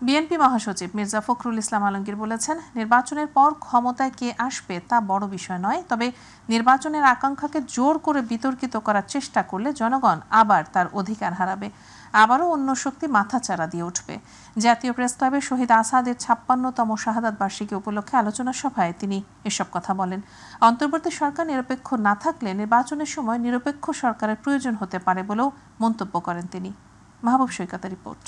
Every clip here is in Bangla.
বিএনপি মহাসচিব মির্জা ফখরুল ইসলাম আলমগীর বলেছেন, নির্বাচনের পর ক্ষমতায় কে আসবে তা বড় বিষয় নয়, তবে নির্বাচনের আকাঙ্ক্ষাকে জোর করে বিতর্কিত করার চেষ্টা করলে জনগণ আবার তার অধিকার হারাবে, আবারও অন্য শক্তি মাথাচাড়া দিয়ে উঠবে। জাতীয় প্রেসক্লাবে শহীদ আসাদের ৫৬তম শাহাদাত বার্ষিকী উপলক্ষে আলোচনা সভায় তিনি এসব কথা বলেন। অন্তর্বর্তী সরকার নিরপেক্ষ না থাকলে নির্বাচনের সময় নিরপেক্ষ সরকারের প্রয়োজন হতে পারে বলেও মন্তব্য করেন তিনি। মাহবুব সৈকতের রিপোর্ট।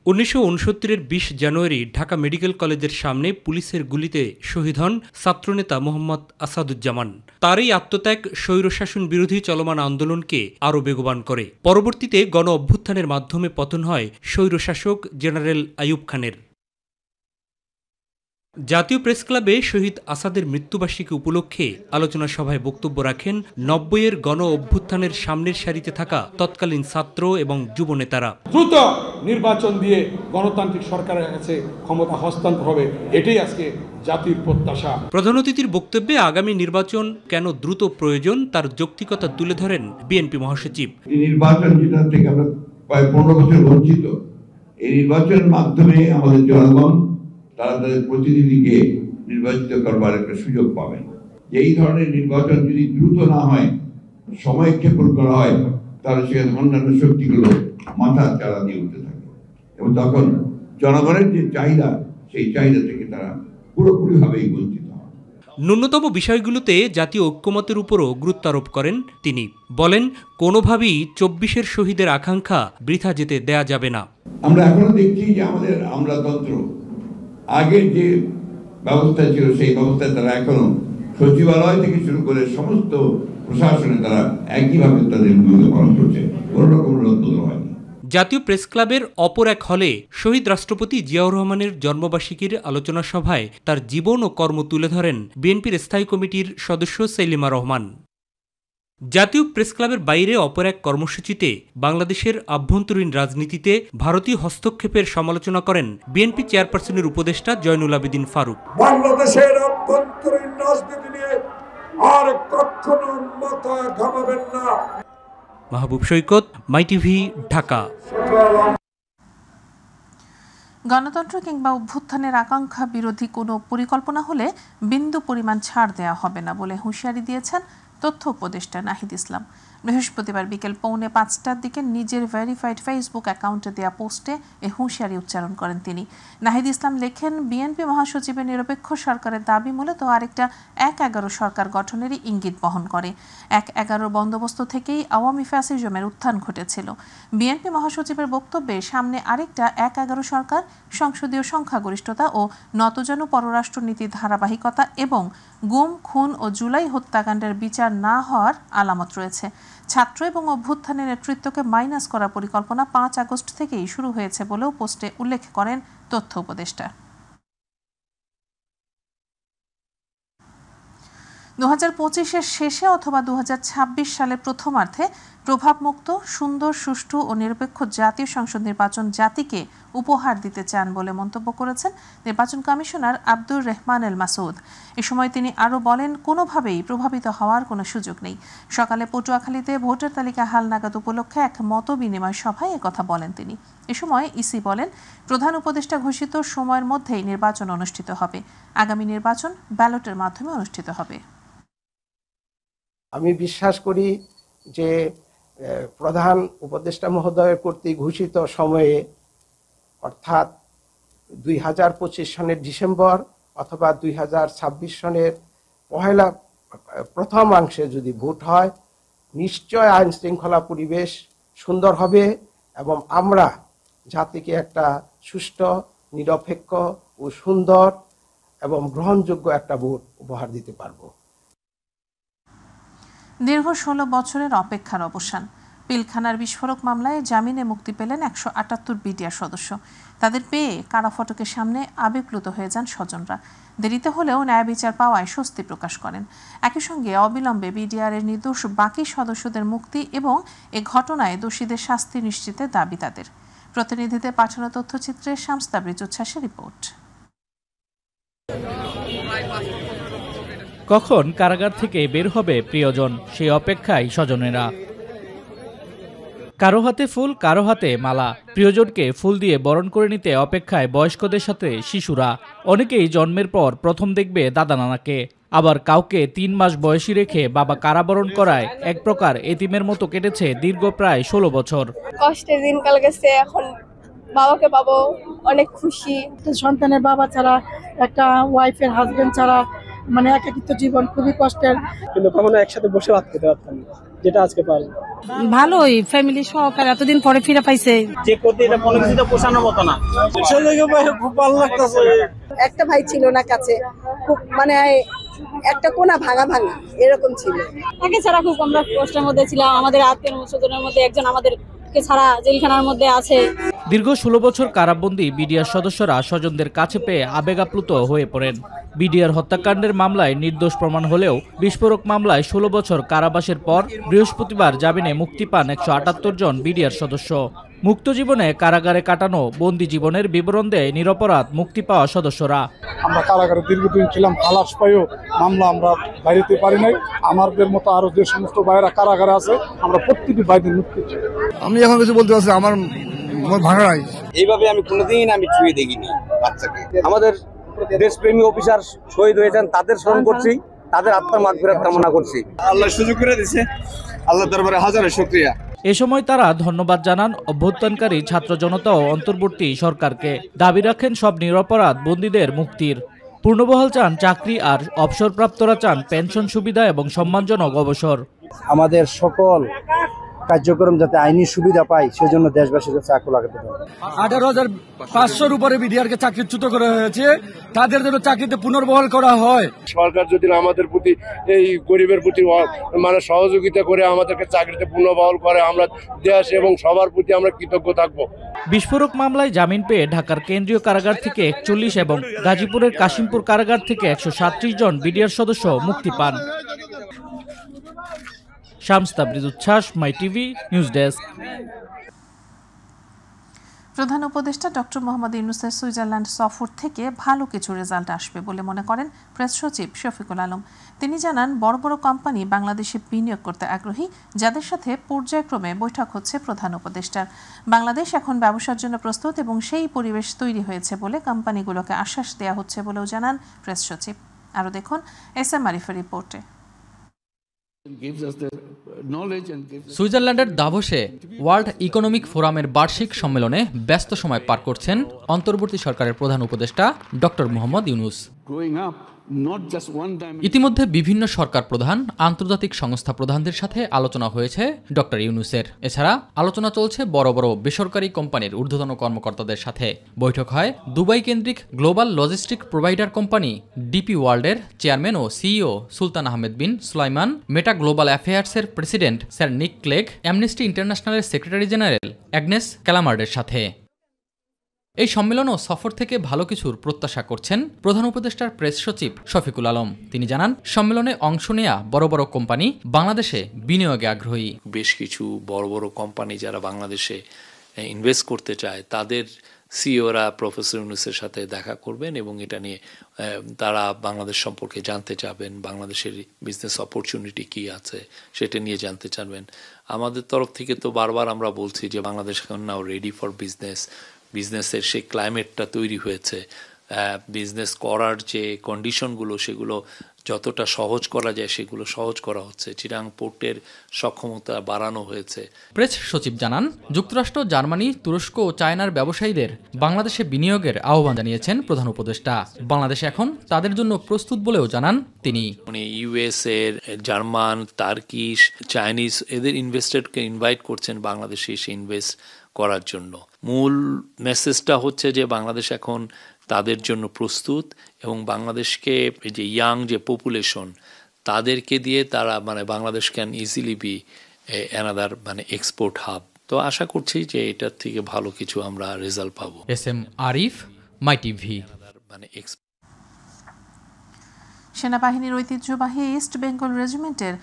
১৯৬৯-এর ২০ জানুয়ারি ঢাকা মেডিকেল কলেজের সামনে পুলিশের গুলিতে শহীদ হন ছাত্রনেতা মোহাম্মদ আসাদুজ্জামান। তারই আত্মত্যাগ স্বৈরশাসন বিরোধী চলমান আন্দোলনকে আরও বেগবান করে। পরবর্তীতে গণ অভ্যুত্থানের মাধ্যমে পতন হয় স্বৈরশাসক জেনারেল আইয়ুব খানের। জাতীয় প্রেসক্লাবে শহীদ আসাদের মৃত্যুবার্ষিকী উপলক্ষে আলোচনা সভায় বক্তব্য রাখেন ৯০-এর গণ অভ্যুত্থানের সামনের সারিতে থাকা তৎকালীন ছাত্র এবং যুব নেতারা। দ্রুত নির্বাচন দিয়ে গণতান্ত্রিক সরকারের কাছে ক্ষমতা হস্তান্তর হবে, এটাই আজকে জাতির প্রত্যাশা। প্রধান অতিথির বক্তব্যে আগামী নির্বাচন কেন দ্রুত প্রয়োজন তার যৌক্তিকতা তুলে ধরেন বিএনপি মহাসচিব। নির্বাচন যেটা থেকে আমরা প্রায় ১৫ বছর বঞ্চিত, এই নির্বাচনের মাধ্যমে আমাদের জনগণ তারা তাদের প্রতিনিধিকে নির্বাচিত করবার একটা সুযোগ পাবেন। এই ধরনের নির্বাচন যদি দ্রুত না হয়, সময় ক্ষেপণ করা হয়, তাহলে সেখানে অন্যান্য শক্তিগুলো মাথা চাড়া দিয়ে উঠতে থাকে এবং তখন জনগণের যে চাহিদা, সেই চাহিদা থেকে তারা পুরোপুরিভাবেই বঞ্চিত হয়। ন্যূনতম বিষয়গুলোতে জাতীয় ঐক্যমতের উপরও গুরুত্ব আরোপ করেন তিনি। বলেন, কোনোভাবেই ২৪-এর শহীদের আকাঙ্ক্ষা বৃথা যেতে দেয়া যাবে না। আমরা এখনো দেখছি যে আমাদের আমলাতন্ত্র আগের যে ব্যবস্থা ছিল সেই ব্যবস্থায় তারা এখনো সচিবালয় থেকে শুরু করে সমস্ত প্রশাসনে তারা একইভাবে তাদের ভূমিকা পালন করছে, কোনো রকম রদবদল হয়নি। জাতীয় প্রেসক্লাবের অপর এক হলে শহীদ রাষ্ট্রপতি জিয়াউর রহমানের জন্মবার্ষিকীর আলোচনা সভায় তার জীবন ও কর্ম তুলে ধরেন বিএনপির স্থায়ী কমিটির সদস্য সেলিমা রহমান। জাতীয় প্রেসক্লাবের বাইরে অপর এক কর্মসূচিতে বাংলাদেশের আভ্যন্তরীণ রাজনীতিতে ভারতীয় হস্তক্ষেপের সমালোচনা করেন বিএনপি চেয়ারপারসনের উপদেষ্টা জয়নুল আবেদিন ফারুক। বাংলাদেশের আভ্যন্তরীণ রাজনীতি নিয়ে আর কখনো মাথা ঘামাবেন না। মাহবুব সৈকত, মাইটিভি, ঢাকা। গণতন্ত্র কিংবা অভ্যুত্থানের আকাঙ্ক্ষা বিরোধী কোনো পরিকল্পনা হলে বিন্দু পরিমাণ ছাড় দেওয়া হবে না বলে হুঁশিয়ারি দিয়েছেন তথ্য উপদেষ্টা নাহিদ ইসলাম। বৃহস্পতিবার বিকেল 4:45টার দিকে নিজের ভেরিফাইড ফেসবুক অ্যাকাউন্টে দেওয়া পোস্টে এ হুঁশিয়ারি উচ্চারণ করেন তিনি। নাহিদ ইসলাম লেখেন, বিএনপি মহাসচিবের নিরপেক্ষ সরকারের দাবি মূলত আরেকটা ১/১১ সরকার গঠনেরই ইঙ্গিত বহন করে। ১/১১ বন্দোবস্ত থেকেই আওয়ামী ফ্যাসিজমের উত্থান ঘটেছিল। বিএনপি মহাসচিবের বক্তব্যে সামনে আরেকটা ১/১১ সরকার, সংসদীয় সংখ্যাগরিষ্ঠতা ও নতজানু পররাষ্ট্রনীতির ধারাবাহিকতা এবং গুম, খুন ও জুলাই হত্যাকাণ্ডের বিচার না হওয়ার আলামত রয়েছে। ছাত্র এবং অভ্যুত্থানের নেতৃত্বকে মাইনাস করার পরিকল্পনা ৫ আগস্ট থেকেই শুরু হয়েছে বলেও পোস্টে উল্লেখ করেন তথ্য উপদেষ্টা। ২০২৫-এর শেষে অথবা ২০২৬ সালের প্রথমার্ধে প্রভাবমুক্ত, সুন্দর, সুষ্ঠু ও নিরপেক্ষ জাতীয় সংসদ নির্বাচন জাতিকে উপহার দিতে চান বলে মন্তব্য করেছেন নির্বাচন কমিশনার আব্দুর রেহমান এল মাসুদ। এ সময় তিনি আরও বলেন, কোনোভাবেই প্রভাবিত হওয়ার কোনো সুযোগ নেই। সকালে পটুয়াখালীতে ভোটার তালিকা হালনাগাদ উপলক্ষে এক মতবিনিময় সভায় একথা বলেন তিনি। এ সময় ইসি বলেন, প্রধান উপদেষ্টা ঘোষিত সময়ের মধ্যেই নির্বাচন অনুষ্ঠিত হবে। আগামী নির্বাচন ব্যালটের মাধ্যমে অনুষ্ঠিত হবে। আমি বিশ্বাস করি যে প্রধান উপদেষ্টা মহোদয়ের কর্তৃক ঘোষিত সময়ে, অর্থাৎ ২০২৫ সনের ডিসেম্বর অথবা ২০২৬ সনের প্রথমাংশে যদি ভোট হয়, নিশ্চয় আইন শৃঙ্খলা পরিবেশ সুন্দর হবে এবং আমরা জাতিকে একটা সুষ্ঠু, নিরপেক্ষ ও সুন্দর এবং গ্রহণযোগ্য একটা ভোট উপহার দিতে পারব। দীর্ঘ ১৬ বছরের অপেক্ষার অবসান। পিলখানার বিস্ফোরক মামলায় জামিনে মুক্তি পেলেন ১৭৮ বিডিআর সদস্য। তাদের পেয়ে কারা ফটকের সামনে আবেগপ্লুত হয়ে যান স্বজনরা। দেরিতে হলেও ন্যায় বিচার পাওয়ায় স্বস্তি প্রকাশ করেন। একই সঙ্গে অবিলম্বে বিডিআরের নির্দোষ বাকি সদস্যদের মুক্তি এবং এ ঘটনায় দোষীদের শাস্তি নিশ্চিতের দাবি তাদের। প্রতিনিধিদের পাঠানো তথ্যচিত্রে শামস তাবরিজ উচ্ছ্বাসের রিপোর্ট। কখন কারাগার থেকে বের হবে প্রিয়জন, সেই অপেক্ষায় স্বজনেরা। কারো হাতে ফুল, কারো হাতে মালা। প্রিয়জনকে ফুল দিয়ে বরণ করে নিতে অপেক্ষায় বয়স্কদের সাথে শিশুরা। অনেকেই জন্মের পর প্রথম দেখবে দাদা নানাকে। আবার কাউকে 3 মাস বয়সী রেখে বাবা কারাবরণ করায় এক প্রকার এতিমের মতো কেটেছে দীর্ঘ প্রায় 16 বছর। কষ্টের দিনকাল গেছে, এখন বাবাকে পাবো, অনেক খুশি। সন্তানের বাবা ছাড়া, একটা ওয়াইফের হাজবেন্ড ছাড়া মানে একাকিত্ব জীবন, খুবই কষ্টের। কিন্তু কখনো একসাথে বসে ভাত খেতে পারতাম না, যেটা আজকে পারি। ভালোই ফ্যামিলি সহকারে এতদিন পরে ফিরে পাইছে। যে করতে এটা কোনো কিছুতে পোষানোর মতো না। ছেলেকে খুব ভালো লাগতেছে। একটা ভাই ছিল না কাছে, খুব মানে একটা কোনা ভাঙা ভাঙা এরকম ছিল। তাকে ছাড়া খুব আমরা কষ্টের মধ্যে ছিলাম। আমাদের আত্মীয় স্বজনের মধ্যে একজন আমাদেরকে ছাড়া জেলখানার মধ্যে আছে। দীর্ঘ 16 বছর কারাবন্দী বিডিআর সদস্যরা স্বজনদের কাছে পেয়ে আবেগ আপ্লুত হয়ে পড়েন। বিডিআর হত্যাকাণ্ডের মামলায় নির্দোষ প্রমাণ হলেও বিস্ফোরক মামলায় 16 বছর কারাবাসের পর বৃহস্পতিবার জামিনে মুক্তি পান 178 জন বিডিআর সদস্য। মুক্ত জীবনে কারাগারে কাটানো বন্দি জীবনের বিবরণ দেয় নিরপরাধ মুক্তি পাওয়া সদস্যরা। আমরা কারাগারে দীর্ঘদিন ছিলাম, খালাস পাইও মামলা আমরা বাইরেতে পারি নাই। আমাদের মতো আরো যে সমস্ত ভাইরা কারাগারে আছে, আমরা প্রত্যেকটি ভাইদের মুক্তি চাই। আমি এখন কিছু বলতে পারছি, আমার ভাঙা নাই। এইভাবে আমি কোনোদিন ছুঁয়ে দেখিনি বাচ্চাকে। আমাদের দেশপ্রেমী অফিসার শহীদ হয়েছেন, তাদের স্মরণ করছি, তাদের আত্মার মাগফিরাত কামনা করছি। আল্লাহ সুযোগ করে দিয়েছে, আল্লাহ দরবারে হাজারো শুকরিয়া। এ সময় তারা ধন্যবাদ জানান অভ্যুত্থানকারী ছাত্র জনতা ও অন্তর্বর্তী সরকারকে। দাবি রাখেন সব নিরপরাধ বন্দীদের মুক্তির। পূর্ণবহাল চান চাকরি, আর অবসরপ্রাপ্তরা চান পেনশন সুবিধা এবং সম্মানজনক অবসর। আমাদের সকল কার্যক্রম যাতে আইনি সুবিধা পায়, সেজন্য দেশবাসীর কাছে আকুল আবেদন। 18,500-র উপরে বিডিআরকে চাকরিচ্যুত করা হয়েছে, তাদের জন্য চাকরিতে পুনর্বহাল করা হয়। সরকার যদি আমাদের প্রতি, এই গরিবের প্রতি মানে সহযোগিতা করে আমাদেরকে চাকরিতে পুনর্বহাল করে, আমরা দেশ এবং সবার প্রতি আমরা কৃতজ্ঞ থাকবো। বিস্ফোরক মামলায় জামিন পেয়ে ঢাকার কেন্দ্রীয় কারাগার থেকে 41 এবং গাজীপুরের কাশিমপুর কারাগার থেকে 137 জন বিডিআর সদস্য মুক্তি পান। শামস তাবরিজ উচ্ছ্বাস, মাই টিভি নিউজ ডেস্ক। প্রধান উপদেষ্টা ডক্টর মোহাম্মদ ইউনূসের সুইজারল্যান্ড সফর থেকে ভালো কিছু রেজাল্ট আসবে বলে মনে করেন প্রেস সচিব শফিকুল আলম। তিনি জানান, বড় বড় কোম্পানি বাংলাদেশে বিনিয়োগ করতে আগ্রহী, যাদের সাথে পর্যায়ক্রমে বৈঠক হচ্ছে প্রধান উপদেষ্টার। বাংলাদেশ এখন ব্যবসার জন্য প্রস্তুত এবং সেই পরিবেশ তৈরি হয়েছে বলে কোম্পানিগুলোকে আশ্বাস দেওয়া হচ্ছে বলেও জানান প্রেস সচিব। আরও দেখুন SM আরিফের রিপোর্টে। সুইজারল্যান্ডের দাভোসে ওয়ার্ল্ড ইকোনমিক ফোরামের বার্ষিক সম্মেলনে ব্যস্ত সময় পার করছেন অন্তর্বর্তী সরকারের প্রধান উপদেষ্টা ডক্টর মোহাম্মদ ইউনূস। ইতিমধ্যে বিভিন্ন সরকার প্রধান, আন্তর্জাতিক সংস্থা প্রধানদের সাথে আলোচনা হয়েছে ডক্টর ইউনূসের। এছাড়া আলোচনা চলছে বড় বড় বেসরকারি কোম্পানির ঊর্ধ্বতন কর্মকর্তাদের সাথে। বৈঠক হয় দুবাই কেন্দ্রিক global logistic provider company DP ওয়ার্ল্ডের চেয়ারম্যান ও CEO Sultan Ahmed bin Sulaiman, Meta global অ্যাফেয়ার্সের president sir Nick Clegg, Amnesty ইন্টারন্যাশনালের সেক্রেটারি জেনারেল অ্যাগনেস ক্যালামার্ডের সাথে। এই সম্মেলন ও সফর থেকে ভালো কিছুর প্রত্যাশা করছেন প্রধান উপদেষ্টার প্রেস সচিব শফিকুল আলম। তিনি জানান, সম্মেলনে অংশ নেয়া বড় বড় কোম্পানি বাংলাদেশে বিনিয়োগে আগ্রহী। বেশ কিছু বড় বড় কোম্পানি যারা বাংলাদেশে ইনভেস্ট করতে চায়, তাদের সিইওরা প্রফেসর ইউনূসের সাথে দেখা করবেন এবং এটা নিয়ে তারা বাংলাদেশ সম্পর্কে জানতে চাবেন, বাংলাদেশের বিজনেস অপরচুনিটি কি আছে সেটা নিয়ে জানতে চাবেন। আমাদের তরফ থেকে তো বারবার আমরা বলছি যে বাংলাদেশ এখন নাও রেডি ফর বিজনেসের সেই ক্লাইমেটটা তৈরি হয়েছে। বিজনেস করার যে কন্ডিশনগুলো, সেগুলো যতটা সহজ করা যায় সেগুলো সহজ করা হচ্ছে। চিটাং পোর্টের সক্ষমতা বাড়ানো হয়েছে। প্রেস সচিব জানান, যুক্তরাষ্ট্র, জার্মানি, তুরস্ক ও চায়নার ব্যবসায়ীদের বাংলাদেশে বিনিয়োগের আহ্বান জানিয়েছেন প্রধান উপদেষ্টা। বাংলাদেশ এখন তাদের জন্য প্রস্তুত বলেও জানান তিনি। US এর, জার্মান, টার্কিশ, চাইনিজ এদের ইনভেস্টরকে ইনভাইট করছেন বাংলাদেশে এসে ইনভেস্ট করার জন্য। মূল মেসেজটা হচ্ছে যে বাংলাদেশ এখন তাদের জন্য প্রস্তুত এবং বাংলাদেশকে যে ইয়াং যে পপুলেশন, তাদেরকে দিয়ে তারা Bangladesh can easily B another export hub. তো আশা করছি যে এটার থেকে ভালো কিছু আমরা রেজাল্ট পাবো। SM Arif, my TV. সেনাবাহিনীর ঐতিহ্যবাহী ইস্ট বেঙ্গল রেজিমেন্টের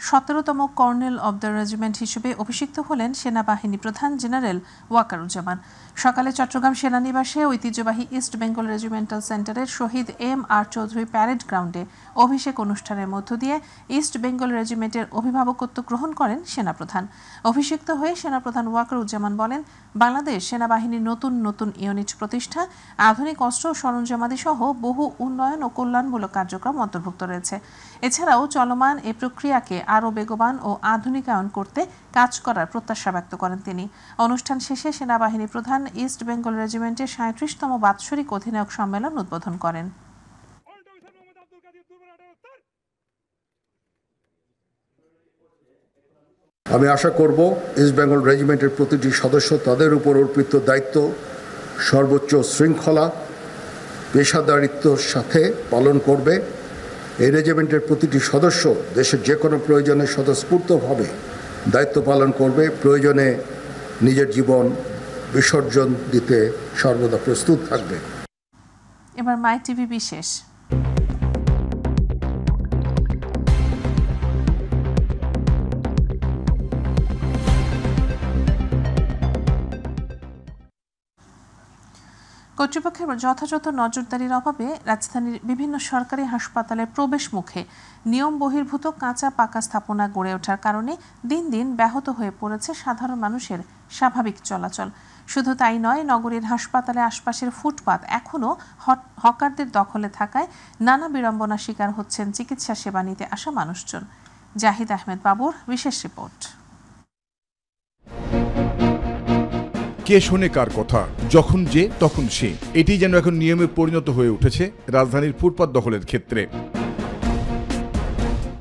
17তম কর্নেল অব দ্য রেজিমেন্ট হিসেবে অভিষিক্ত হলেন সেনাবাহিনী প্রধান জেনারেল ওয়াকারুজ্জামান। সকালে চট্টগ্রাম সেনানিবাসে ঐতিহ্যবাহী ইস্ট বেঙ্গল রেজিমেন্টাল সেন্টারের শহীদ MR চৌধুরী প্যারেড গ্রাউন্ডে অভিষেক অনুষ্ঠানের মধ্য দিয়ে ইস্ট বেঙ্গল রেজিমেন্টের অভিভাবকত্ব গ্রহণ করেন সেনাপ্রধান। অভিষিক্ত হয়ে সেনাপ্রধান ওয়াকারুজ্জামান বলেন, বাংলাদেশ সেনাবাহিনীর নতুন নতুন ইউনিট প্রতিষ্ঠা, আধুনিক অস্ত্র ও সরঞ্জামাদি সহ বহু উন্নয়ন ও কল্যাণমূলক কার্যক্রম অন্তর্ভুক্ত রয়েছে। এছাড়াও চলমান এই প্রক্রিয়াকে আরও বেগবান ও আধুনিকায়ন করতে কাজ করার প্রত্যাশা ব্যক্ত করেন তিনি। অনুষ্ঠান শেষে সেনাবাহিনী প্রধান ইস্ট বেঙ্গল রেজিমেন্টের 37তম বাৎসরিক অধিনায়ক সম্মেলন উদ্বোধন করেন। আমি আশা করব ইস্ট বেঙ্গল রেজিমেন্টের প্রতিটি সদস্য তাদের উপর অর্পিত দায়িত্ব সর্বোচ্চ শৃঙ্খলা পেশাদারিত্বের সাথে পালন করবে। এই রেজিমেন্টের প্রতিটি সদস্য দেশের যে কোনো প্রয়োজনে স্বতঃস্ফূর্তভাবে দায়িত্ব পালন করবে, প্রয়োজনে নিজের জীবন বিসর্জন দিতে সর্বদা প্রস্তুত থাকবে। এবার মাই টিভি বিশেষ। কর্তৃপক্ষের যথাযথ নজরদারির অভাবে রাজধানীর বিভিন্ন সরকারি হাসপাতালের প্রবেশ মুখে নিয়ম বহির্ভূত কাঁচা পাকা স্থাপনা গড়ে ওঠার কারণে দিন দিন ব্যাহত হয়ে পড়েছে সাধারণ মানুষের স্বাভাবিক চলাচল। শুধু তাই নয়, নগরীর হাসপাতালে আশপাশের ফুটপাত এখনও হকারদের দখলে থাকায় নানা বিড়ম্বনার শিকার হচ্ছেন চিকিৎসা সেবা নিতে আসা মানুষজন। জাহিদ আহমেদ বাবুর বিশেষ রিপোর্ট। কে শোনে কার কথা, যখন যে তখন সে, এটি যেন এখন নিয়মে পরিণত হয়ে উঠেছে রাজধানীর ফুটপাত দখলের ক্ষেত্রে।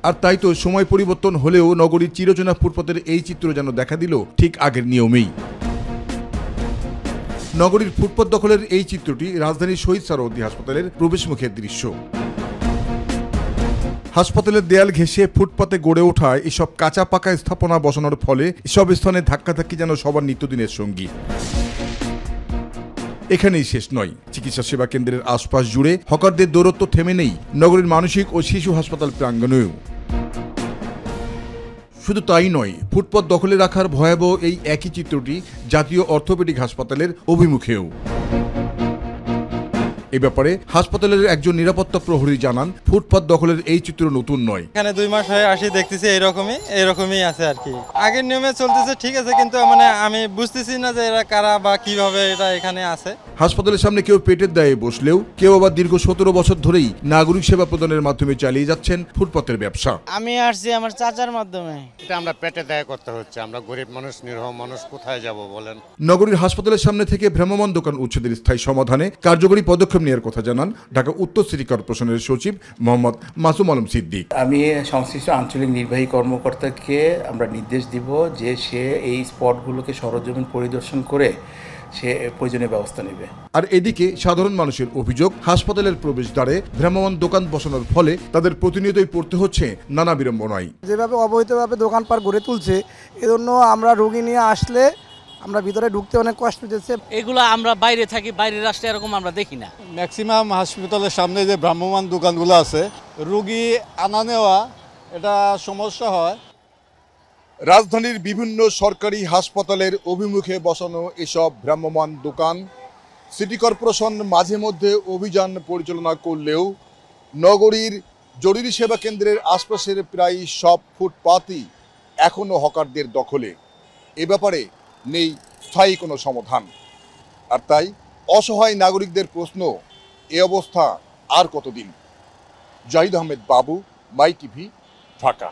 আর তাই তো সময় পরিবর্তন হলেও নগরীর চিরচেনা ফুটপাতের এই চিত্র যেন দেখা দিল ঠিক আগের নিয়মেই। নগরীর ফুটপাত দখলের এই চিত্রটি রাজধানীর শহীদ সোহরাওয়ার্দী হাসপাতালের প্রবেশমুখের দৃশ্য। হাসপাতালের দেয়াল ঘেঁষে ফুটপাতে গড়ে ওঠা এসব কাঁচা পাকা স্থাপনা বসানোর ফলে এসব স্থানে ধাক্কাধাক্কি যেন সবার নিত্যদিনের সঙ্গী। এখানেই শেষ নয়, চিকিৎসা সেবা কেন্দ্রের আশপাশ জুড়ে হকারদের দৌরত্ব থেমে নেই নগরীর মানসিক ও শিশু হাসপাতাল প্রাঙ্গণেও। শুধু তাই নয়, ফুটপাত দখলে রাখার ভয়াবহ এই একই চিত্রটি জাতীয় অর্থোপেডিক হাসপাতালের অভিমুখেও। এ ব্যাপারে হাসপাতালের একজন নিরাপত্তা প্রহরী জানান, ফুটপাত দখলের এই চিত্র নতুন নয়। এখানে 2 মাস হয়ে আসি, দেখতেছি এরকমই আছে আর কি। আগের নিয়মে চলতেছে ঠিক আছে, কিন্তু আমি বুঝতেছি না যে এরা কারা বা কিভাবে এটা এখানে আছে। হাসপাতালের সামনে কেউ পেটের দায়ে বসলেও কেউ আবার দীর্ঘ 17 বছর ধরেই নাগরিক সেবা প্রদানের মাধ্যমে চালিয়ে যাচ্ছেন ফুটপাতের ব্যবসা। আমি আসছি আমার চাচার মাধ্যমে। এটা আমরা পেটের দায়ে করতে হচ্ছে, আমরা গরিব মানুষ, নিরহ মানুষ, কোথায় যাব বলেন। নগরীর হাসপাতালের সামনে থেকে ভ্রাম্যমাণ দোকান উচ্ছেদের স্থায়ী সমাধানে কার্যকরী পদক্ষেপ নেওয়ার কথা জানান ঢাকা উত্তর সিটি কর্পোরেশনের সচিব মোহাম্মদ মাসুম আলম সিদ্দিক। আমি সংশ্লিষ্ট আঞ্চলিক নির্বাহী কর্মকর্তাকে আমরা নির্দেশ দিব যে সে এই স্পটগুলোকে সরজমিন পরিদর্শন করে সে প্রয়োজনীয় ব্যবস্থা নেবে। আর এদিকে সাধারণ মানুষের অভিযোগ, হাসপাতালের প্রবেশদ্বারে ভ্রাম্যমাণ দোকান বসানোর ফলে তাদের প্রতিনিয়তই পড়তে হচ্ছে নানা বিড়ম্বনায়। যেভাবে অবৈধভাবে দোকানপাট গড়ে তুলছে, এজন্য আমরা রোগী নিয়ে আসলে আমরা ভিতরে ঢুকতে অনেক কষ্ট হচ্ছে। এগুলো আমরা বাইরে থাকি, বাইরের রাষ্ট্রে এরকম আমরা দেখি না। ম্যাক্সিমাম হাসপাতালের সামনে যে ভ্রাম্যমাণ দোকানগুলো আছে, রোগী আনা নেওয়া এটা সমস্যা হয়। রাজধানীর বিভিন্ন সরকারি হাসপাতালের অভিমুখে বসানো এসব ভ্রাম্যমাণ দোকান সিটি কর্পোরেশন মাঝে মধ্যে অভিযান পরিচালনা করলেও নগরীর জরুরি সেবা কেন্দ্রের আশপাশের প্রায় সব ফুটপাতই এখনও হকারদের দখলে। এ ব্যাপারে নেই স্থায়ী কোনো সমাধান। আর তাই অসহায় নাগরিকদের প্রশ্ন, এ অবস্থা আর কতদিন? জাহিদ আহমেদ বাবু, মাই টিভি, ঢাকা।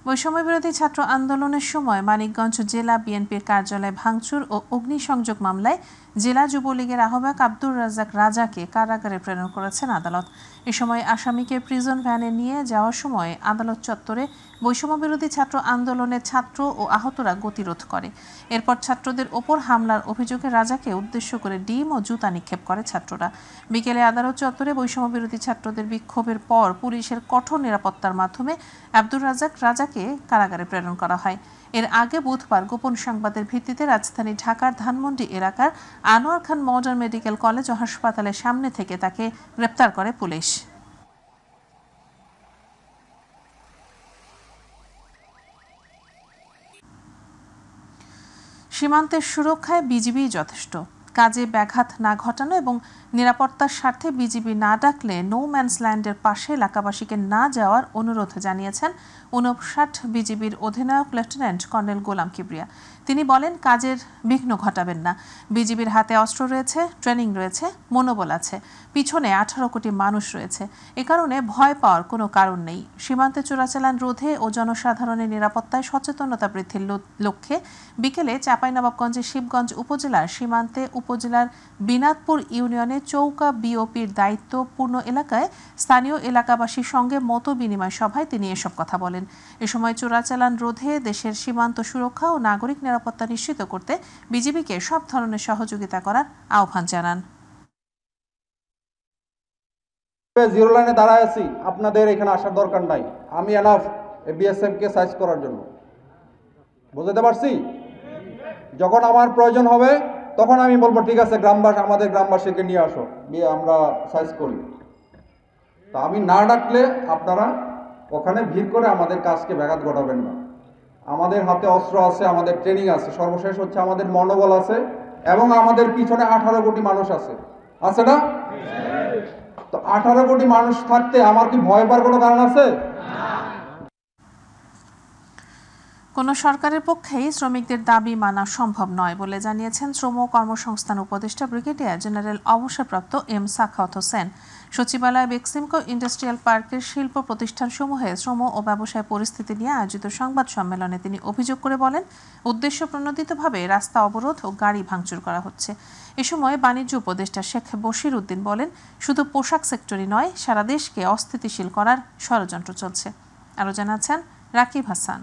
বৈষম্যবিরোধী ছাত্র আন্দোলনের সময় মানিকগঞ্জ জেলা বিএনপির কার্যালয় ভাঙচুর ও অগ্নিসংযোগ মামলায় জেলা যুবলীগের আহ্বায়ক আব্দুর রাজ্জাক রাজাকে কারাগারে প্রেরণ করেছেন আদালত। এ সময় আসামিকে প্রিজন ভ্যানে নিয়ে যাওয়ার সময় আদালত চত্বরে বৈষম্যবিরোধী ছাত্র আন্দোলনের ছাত্র ও আহতরা গতিরোধ করে। এরপর ছাত্রদের ওপর হামলার অভিযোগে রাজাকে উদ্দেশ্য করে ডিম ও জুতা নিক্ষেপ করে ছাত্ররা। বিকেলে আদালত চত্বরে বৈষম্যবিরোধী ছাত্রদের বিক্ষোভের পর পুলিশের কঠোর নিরাপত্তার মাধ্যমে আব্দুর রাজাকে কারাগারে প্রেরণ করা হয়। এর আগে বুধবার গোপন সংবাদের ভিত্তিতে রাজধানী ঢাকার ধানমন্ডি এলাকার আনোয়ার খান মডার্ন মেডিকেল কলেজ ও হাসপাতালের সামনে থেকে তাকে গ্রেপ্তার করে পুলিশ। সীমান্তের সুরক্ষায় বিজিবি যথেষ্ট, কাজে ব্যাঘাত না ঘটানো এবং নিরাপত্তার স্বার্থে বিজিবি না ডাকলে নো ম্যানস ল্যান্ডের পাশে এলাকাবাসীকে না যাওয়ার অনুরোধ জানিয়েছেন 59 বিজিবির অধিনায়ক লেফটেন্যান্ট কর্নেল গোলাম কিবরিয়া। তিনি বলেন, কাজের বিঘ্ন ঘটাবেন না। বিজিবির হাতে অস্ত্র রয়েছে, ট্রেনিং রয়েছে, মনোবল আছে, পিছনে 18 কোটি মানুষ রয়েছে। এ কারণে ভয় পাওয়ার কোনো কারণ নেই। সীমান্তে চোরাচালান রোধে ও জনসাধারণের নিরাপত্তায় সচেতনতা বৃদ্ধির লক্ষ্যে বিকেলে চাঁপাইনবাবগঞ্জের শিবগঞ্জ উপজেলার সীমান্তে উপজেলার বিনাদপুর ইউনিয়নে চৌকা বিওপির দায়িত্বপূর্ণ এলাকায় স্থানীয় এলাকাবাসীর সঙ্গে মত বিনিময় সভায় তিনি এসব কথা বলেন। এ সময় চোরাচালান রোধে, দেশের সীমান্ত সুরক্ষা ও নাগরিক নিরাপত্তা নিশ্চিত করতে বিজিবিকে সব ধরনের সহযোগিতা করার আহ্বান জানান। জিরো লাইনে দাঁড়ায় আছি, আপনাদের এখানে আসার দরকার নাই। আমি এনাফ বিএসএফ কে সাইজ করার জন্য, বুঝতে পারছি। যখন আমার প্রয়োজন হবে তখন আমি বলবো ঠিক আছে, আমাদের গ্রামবাসীকে নিয়ে আসো, আমরা সাইজ করি। তা আমি না ডাকলে আপনারা ওখানে ভিড় করে আমাদের কাজকে ব্যাঘাত ঘটাবেন না। আমাদের হাতে অস্ত্র আছে, আমাদের ট্রেনিং আছে, সর্বশেষ হচ্ছে আমাদের মনোবল আছে, এবং আমাদের পিছনে 18 কোটি মানুষ আছে না? তো 18 কোটি মানুষ থাকতে আমার কি ভয় পাওয়ার কোনো কারণ আছে? কোনো সরকারের পক্ষেই শ্রমিকদের দাবি মানা সম্ভব নয় বলে জানিয়েছেন শ্রম ও কর্মসংস্থান উপদেষ্টা ব্রিগেডিয়ার জেনারেল অবসরপ্রাপ্ত এম সাখাওয়াত হোসেন। সচিবালয় বেক্সিমকো ইন্ডাস্ট্রিয়াল পার্কের শিল্প প্রতিষ্ঠানসমূহে শ্রম ও ব্যবসায় পরিস্থিতি নিয়ে আয়োজিত সংবাদ সম্মেলনে তিনি অভিযোগ করে বলেন, উদ্দেশ্য প্রণোদিতভাবে রাস্তা অবরোধ ও গাড়ি ভাঙচুর করা হচ্ছে। এ সময় বাণিজ্য উপদেষ্টা শেখ বশির উদ্দিন বলেন, শুধু পোশাক সেক্টরই নয়, সারা দেশকে অস্থিতিশীল করার ষড়যন্ত্র চলছে। আরও জানাচ্ছেন রাকিব হাসান।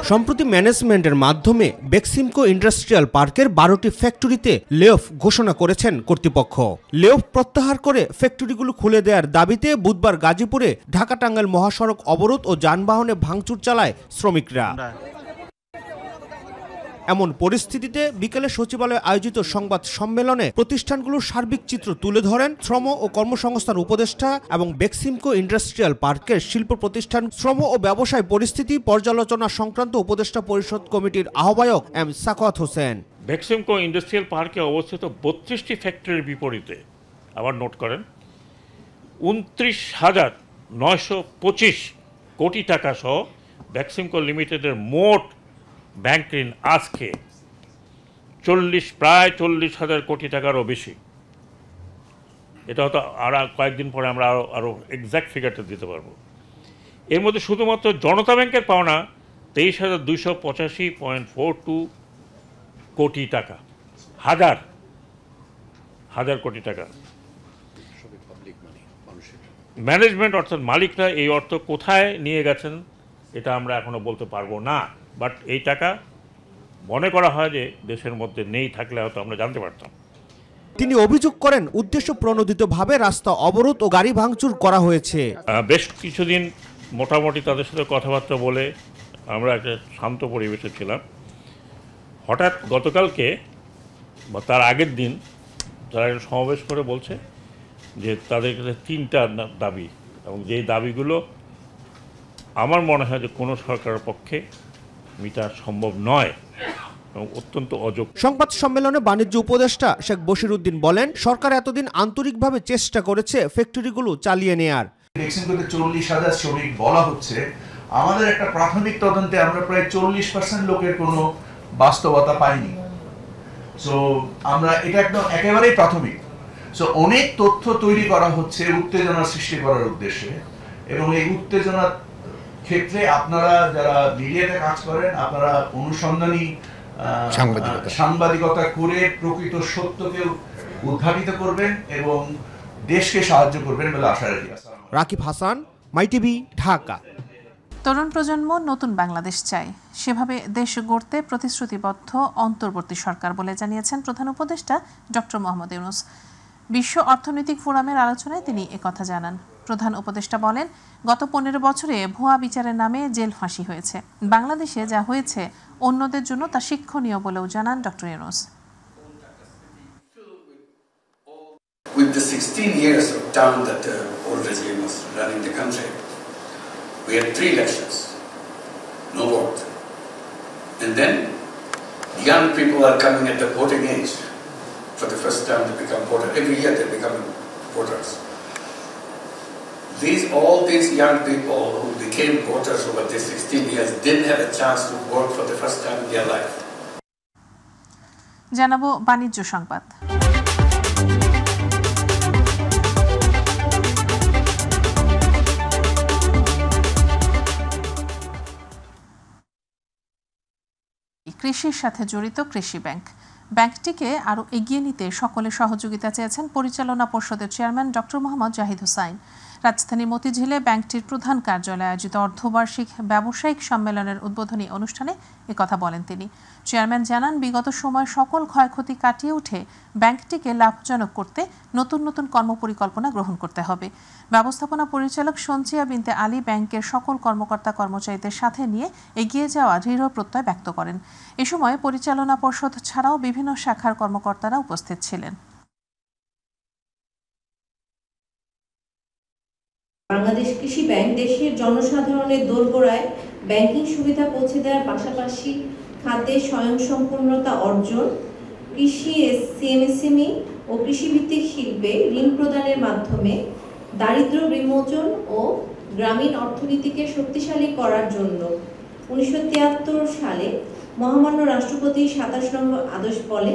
সম্প্রতি ম্যানেজমেন্টের মাধ্যমে বেক্সিমকো ইন্ডাস্ট্রিয়াল পার্কের 12টি ফ্যাক্টরিতে লেঅফ ঘোষণা করেছেন কর্তৃপক্ষ। লেঅফ প্রত্যাহার করে ফ্যাক্টরিগুলো খুলে দেওয়ার দাবিতে বুধবার গাজীপুরে ঢাকা টাঙ্গাইল মহাসড়ক অবরোধ ও যানবাহনে ভাঙচুর চালায় শ্রমিকরা। এমন পরিস্থিতিতে বিকেলে সচিবালয়ে আয়োজিত সংবাদ সম্মেলনে প্রতিষ্ঠানগুলোর সার্বিক চিত্র তুলে ধরেন শ্রম ও কর্মসংস্থান উপদেষ্টা এবং বেক্সিমকো ইন্ডাস্ট্রিয়াল পার্কের শিল্প প্রতিষ্ঠান শ্রম ও ব্যবসায় পরিস্থিতি পর্যালোচনা সংক্রান্ত উপদেষ্টা পরিষদ কমিটির আহ্বায়ক এম সাখাওয়াত হোসেন। বেক্সিমকো ইন্ডাস্ট্রিয়াল পার্কে অবস্থিত 32টি ফ্যাক্টরির বিপরীতে আবার নোট করেন 29,925 কোটি টাকা সহ বেক্সিমকো লিমিটেডের মোট ব্যাংক ঋণ আজকে প্রায় 40,000 কোটি টাকারও বেশি। এটা হয়তো আর কয়েকদিন পরে আমরা আরও এক্স্যাক্ট ফিগারটা দিতে পারবো। এর মধ্যে শুধুমাত্র জনতা ব্যাংকের পাওনা 23,285.42 কোটি টাকা, হাজার কোটি টাকা। ম্যানেজমেন্ট অর্থাৎ মালিকরা এই অর্থ কোথায় নিয়ে গেছেন এটা আমরা এখনো বলতে পারবো না, বাট এই টাকা মনে করা হয় যে দেশের মধ্যে নেই, থাকলে হয়তো আমরা জানতে পারতাম। তিনি অভিযোগ করেন, উদ্দেশ্য প্রণোদিতভাবে রাস্তা অবরোধ ও গাড়ি ভাঙচুর করা হয়েছে। বেশ কিছুদিন মোটামুটি তাদের সাথে কথাবার্তা বলে আমরা একটা শান্ত পরিবেশে ছিলাম। হঠাৎ গতকালকে বা তার আগের দিন তারা একটা সমাবেশ করে বলছে যে তাদের কাছে 3টা দাবি, এবং যেই দাবিগুলো আমার মনে হয় যে কোনো সরকারের পক্ষে মিটা সম্ভব নয় এবং অত্যন্ত অযোগ্য। সংবাদ সম্মেলনে বাণিজ্য উপদেষ্টা শেখ বশির উদ্দিন বলেন, সরকার এতদিন আন্তরিকভাবে চেষ্টা করেছে ফ্যাক্টরিগুলো চালিয়ে নেয়ার। বেক্সিমকোতে 40,000 শ্রমিক বলা হচ্ছে, আমাদের একটা প্রাথমিক তদন্তে আমরা প্রায় 40% লোকের কোনো বাস্তবতা পাইনি। সো আমরা এটা একদম একেবারেই প্রাথমিক। সো অনেক তথ্য তৈরি করা হচ্ছে উত্তেজনা সৃষ্টি করার উদ্দেশ্যে, এবং এই উত্তেজনার ক্ষেত্রে আপনারা যারা মিডিয়াতে কাজ করেন, আপনারা অনুসন্ধানী সাংবাদিকতা করে প্রকৃত সত্যকে উদ্ঘাটিত করবেন এবং দেশকে সাহায্য করবেন বলে আশা রাখি। রাকিব হাসান, মাইটিভি, ঢাকা। তরুণ প্রজন্ম নতুন বাংলাদেশ চায়, সেভাবে দেশ গড়তে প্রতিশ্রুতিবদ্ধ অন্তর্বর্তী সরকার বলে জানিয়েছেন প্রধান উপদেষ্টা ডক্টর মোহাম্মদ ইউনূস। বিশ্ব অর্থনৈতিক ফোরামের আলোচনায় তিনি একথা জানান। প্রধান উপদেষ্টা বলেন, গত 15 বছরে ভুয়া বিচারের নামে জেল ফাঁসি হয়েছে। বাংলাদেশে যা হয়েছে অন্যদের জন্য তা শিক্ষণীয় বলেও জানান doctor Yunus. With the 16 years of term that the old regime was running the country, we had 3 elections, no vote. And then young people are coming at the voting age. For the first time they become voters. Every year they become voters. All these young people who became voters over these 16 years didn't have a chance to vote for the first time in their life. জানাবো বাণিজ্য সংবাদ। কৃষির সাথে জড়িত কৃষি ব্যাংক, ব্যাংকটিকে আরও এগিয়ে নিতে সকলের সহযোগিতা চেয়েছেন পরিচালনা পর্ষদের চেয়ারম্যান ডক্টর মোহাম্মদ জাহিদ হোসাইন। রাজধানী মতিঝিলে ব্যাংকটির প্রধান কার্যালয়ে আয়োজিত অর্ধবার্ষিক ব্যবসায়িক সম্মেলনের উদ্বোধনী অনুষ্ঠানে একথা বলেন তিনি। চেয়ারম্যান জানান, বিগত সময় সকল ক্ষয়ক্ষতি কাটিয়ে উঠে ব্যাংকটিকে লাভজনক করতে নতুন নতুন কর্মপরিকল্পনা গ্রহণ করতে হবে। ব্যবস্থাপনা পরিচালক সঞ্চিয়া বিনতে আলী ব্যাংকের সকল কর্মকর্তা কর্মচারীদের সাথে নিয়ে এগিয়ে যাওয়া দৃঢ় প্রত্যয় ব্যক্ত করেন। এ সময় পরিচালনা পর্ষদ ছাড়াও বিভিন্ন শাখার কর্মকর্তারা উপস্থিত ছিলেন। বাংলাদেশ কৃষি ব্যাংক দেশের জনসাধারণের দোরগোড়ায় ব্যাংকিং সুবিধা পৌঁছে দেওয়ার পাশাপাশি খাদ্যে স্বয়ংসম্পূর্ণতা অর্জন, কৃষি সিএমএসএমই ও কৃষিভিত্তিক শিল্পে ঋণ প্রদানের মাধ্যমে দারিদ্র্য বিমোচন ও গ্রামীণ অর্থনীতিকে শক্তিশালী করার জন্য 1973 সালে মহামান্য রাষ্ট্রপতির 27 নম্বর আদেশ বলে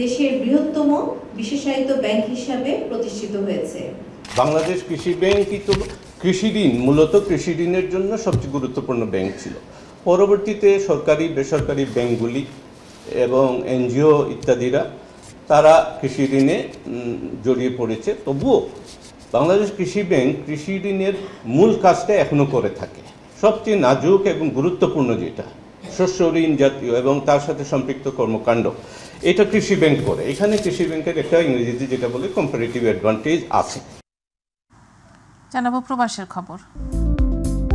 দেশের বৃহত্তম বিশেষায়িত ব্যাংক হিসাবে প্রতিষ্ঠিত হয়েছে। বাংলাদেশ কৃষি ব্যাংকই তো কৃষি ঋণ, মূলত কৃষি ঋণের জন্য সবচেয়ে গুরুত্বপূর্ণ ব্যাংক ছিল। পরবর্তীতে সরকারি বেসরকারি ব্যাংকগুলি এবং এনজিও ইত্যাদিরা তারা কৃষি ঋণে জড়িয়ে পড়েছে। তবুও বাংলাদেশ কৃষি ব্যাংক কৃষি ঋণের মূল কাজটা এখনও করে থাকে। সবচেয়ে নাজুক এবং গুরুত্বপূর্ণ যেটা শস্য ঋণ জাতীয় এবং তার সাথে সম্পৃক্ত কর্মকাণ্ড, এটা কৃষি ব্যাংক করে। এখানে কৃষি ব্যাংকের একটা ইংরেজিতে যেটা বলে কম্পারেটিভ অ্যাডভান্টেজ আছে। জানাবো প্রবাসের খবর।